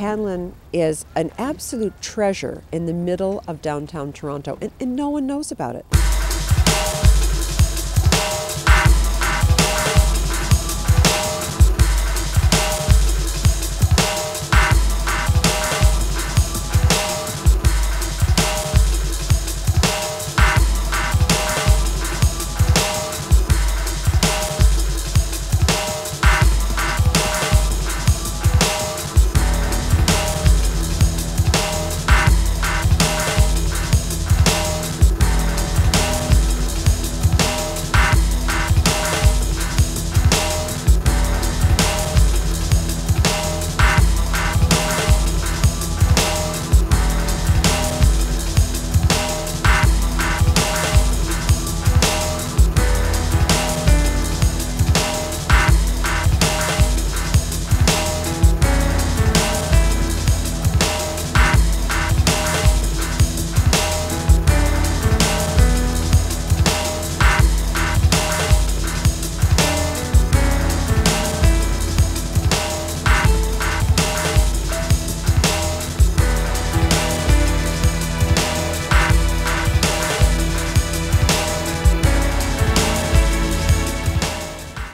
Hanlan is an absolute treasure in the middle of downtown Toronto, and no one knows about it.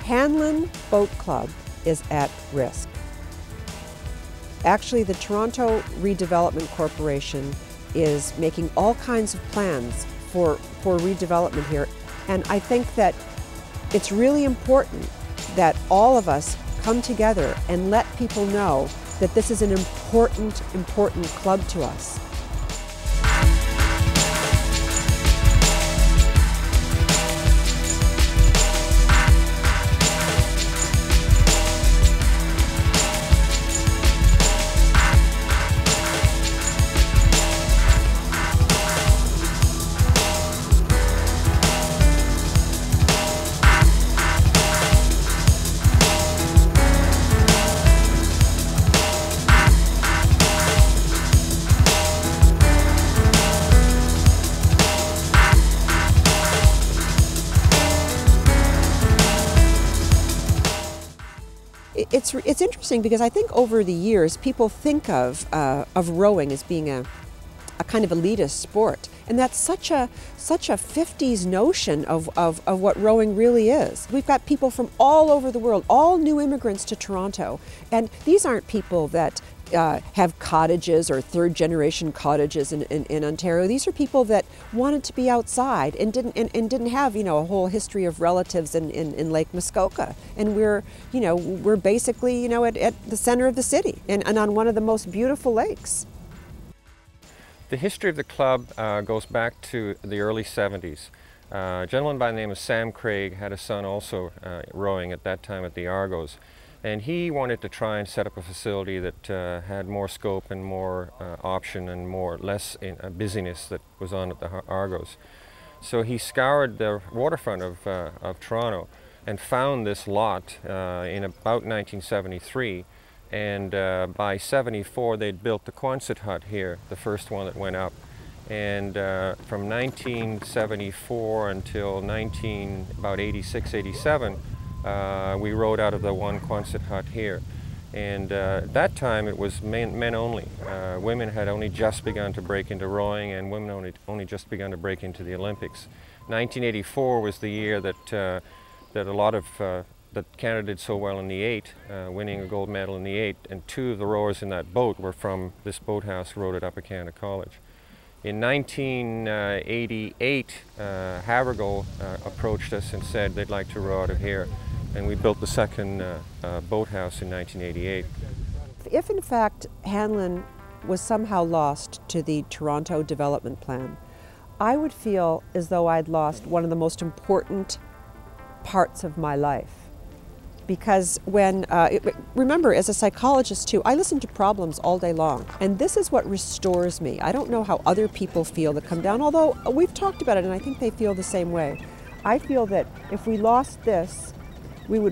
Hanlan Boat Club is at risk. Actually, the Toronto Redevelopment Corporation is making all kinds of plans for redevelopment here. And I think that it's really important that all of us come together and let people know that this is an important club to us. It's interesting because I think over the years people think of rowing as being a kind of elitist sport, and that's such a 50s notion of what rowing really is. We've got people from all over the world, all new immigrants to Toronto, and these aren't people that have cottages or third-generation cottages in Ontario. These are people that wanted to be outside and didn't have, you know, a whole history of relatives in Lake Muskoka. And we're basically, you know, at the center of the city and on one of the most beautiful lakes. The history of the club goes back to the early 70s. A gentleman by the name of Sam Craig had a son also rowing at that time at the Argos. And he wanted to try and set up a facility that had more scope and more option and less busyness that was on at the Argos. So he scoured the waterfront of Toronto and found this lot in about 1973. And by 74, they'd built the Quonset hut here, the first one that went up. And from 1974 until about 86, 87, we rowed out of the one Quonset hut here. And at that time it was men only. Women had only just begun to break into rowing, and women only just begun to break into the Olympics. 1984 was the year that a lot of that Canada did so well in the 8, winning a gold medal in the 8, and 2 of the rowers in that boat were from this boathouse rowed at Upper Canada College. In 1988, Havergal approached us and said they'd like to row out of here, and we built the second boathouse in 1988. If in fact Hanlan was somehow lost to the Toronto development plan, I would feel as though I'd lost one of the most important parts of my life. Because remember, as a psychologist too, I listen to problems all day long. And this is what restores me. I don't know how other people feel that come down, although we've talked about it and I think they feel the same way. I feel that if we lost this,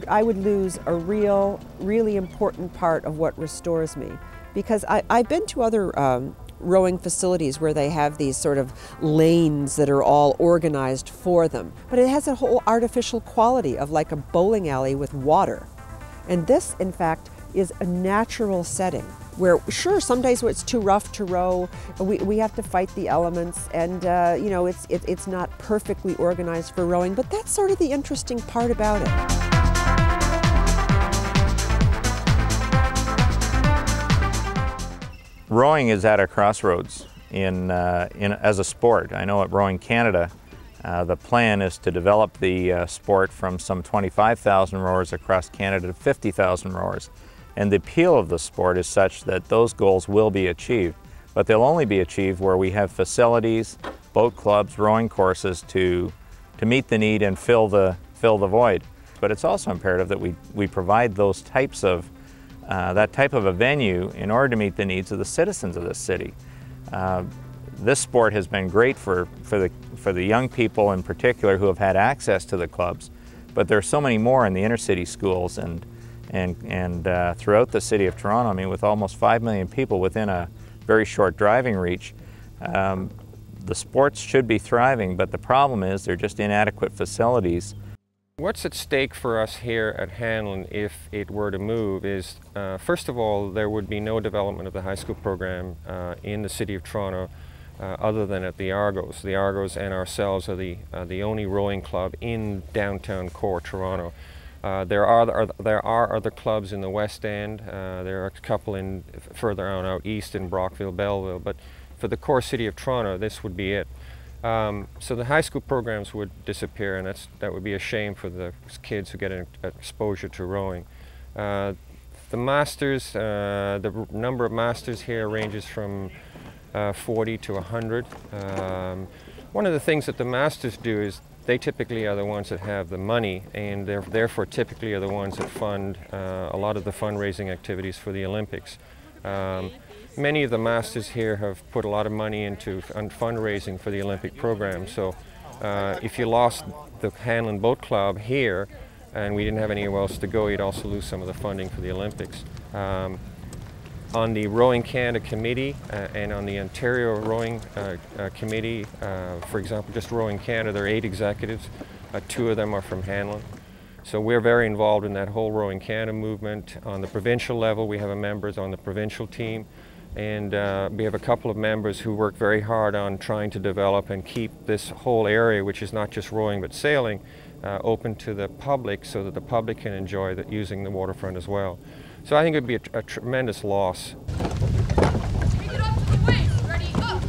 I would lose a really important part of what restores me. Because I've been to other rowing facilities where they have these sort of lanes that are all organized for them. But it has a whole artificial quality of like a bowling alley with water. And this, in fact, is a natural setting where, sure, some days it's too rough to row, we have to fight the elements, and you know, it's not perfectly organized for rowing, but that's sort of the interesting part about it. Rowing is at a crossroads as a sport. I know at Rowing Canada, the plan is to develop the sport from some 25,000 rowers across Canada to 50,000 rowers. And the appeal of the sport is such that those goals will be achieved, but they'll only be achieved where we have facilities, boat clubs, rowing courses to meet the need and fill the void. But it's also imperative that we provide those types of that type of a venue in order to meet the needs of the citizens of this city. This sport has been great for the young people in particular who have had access to the clubs, but there are so many more in the inner city schools and throughout the city of Toronto. I mean, with almost 5 million people within a very short driving reach, the sports should be thriving, but the problem is they're just inadequate facilities. What's at stake for us here at Hanlan if it were to move is, first of all, there would be no development of the high school program in the City of Toronto other than at the Argos. The Argos and ourselves are the only rowing club in downtown core Toronto. There are other clubs in the West End. There are a couple further on out east in Brockville, Belleville, but for the core City of Toronto, this would be it. So the high school programs would disappear, and that would be a shame for the kids who get an exposure to rowing. The masters, the number of masters here ranges from 40 to 100. One of the things that the masters do is they typically are the ones that have the money, and therefore typically are the ones that fund a lot of the fundraising activities for the Olympics. Many of the masters here have put a lot of money into fundraising for the Olympic program. So if you lost the Hanlan Boat Club here and we didn't have anywhere else to go, you'd also lose some of the funding for the Olympics. On the Rowing Canada Committee and on the Ontario Rowing Committee, for example, just Rowing Canada, there are 8 executives. 2 of them are from Hanlan. So we're very involved in that whole Rowing Canada movement. On the provincial level, we have members on the provincial team. And we have a couple of members who work very hard on trying to develop and keep this whole area, which is not just rowing but sailing, open to the public so that the public can enjoy using the waterfront as well. So I think it would be a tremendous loss. Take it up to the waist. Ready, up.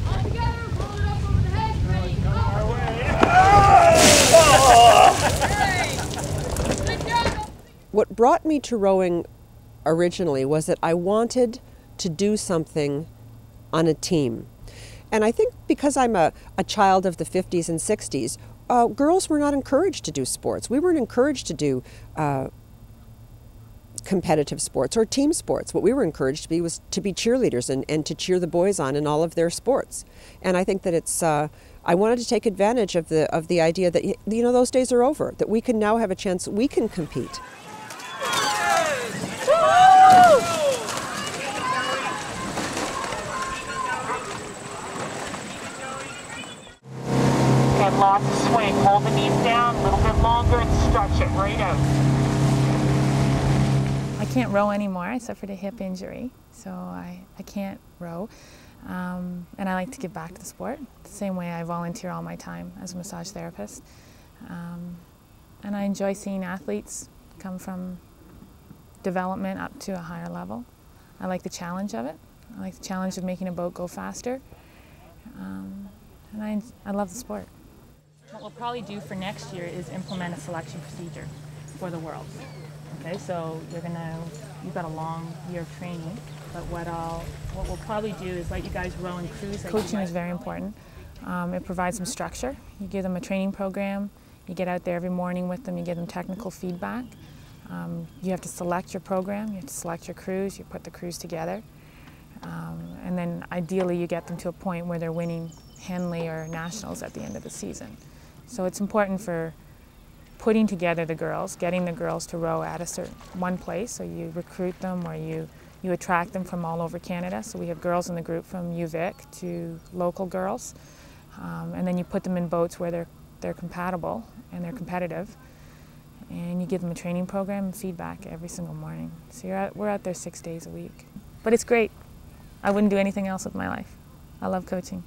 All together, roll it up over the head. Ready, up. Good job. What brought me to rowing originally was that I wanted to do something on a team. And I think because I'm a child of the 50s and 60s, girls were not encouraged to do sports. We weren't encouraged to do competitive sports or team sports. What we were encouraged to be was to be cheerleaders and to cheer the boys on in all of their sports. And I think that it's, I wanted to take advantage of the idea that, you know, those days are over, that we can now have a chance, we can compete. And lots of swing. Hold the knees down a little bit longer and stretch it right out. I can't row anymore. I suffered a hip injury, so I can't row. And I like to give back to the sport, the same way I volunteer all my time as a massage therapist. And I enjoy seeing athletes come from development up to a higher level. I like the challenge of it. I like the challenge of making a boat go faster. And I love the sport. What we'll probably do for next year is implement a selection procedure for the Worlds. Okay, so you've got a long year of training, but what we'll probably do is let you guys row and cruise. Coaching is very important. It provides them structure. You give them a training program, you get out there every morning with them, you give them technical feedback. You have to select your program, you have to select your crews, you put the crews together. And then ideally you get them to a point where they're winning Henley or Nationals at the end of the season. So it's important for putting together the girls, getting the girls to row at one place, so you recruit them or you attract them from all over Canada. So we have girls in the group from UVic to local girls. And then you put them in boats where they're compatible and they're competitive. and you give them a training program and feedback every single morning. So we're out there 6 days a week. But it's great. I wouldn't do anything else with my life. I love coaching.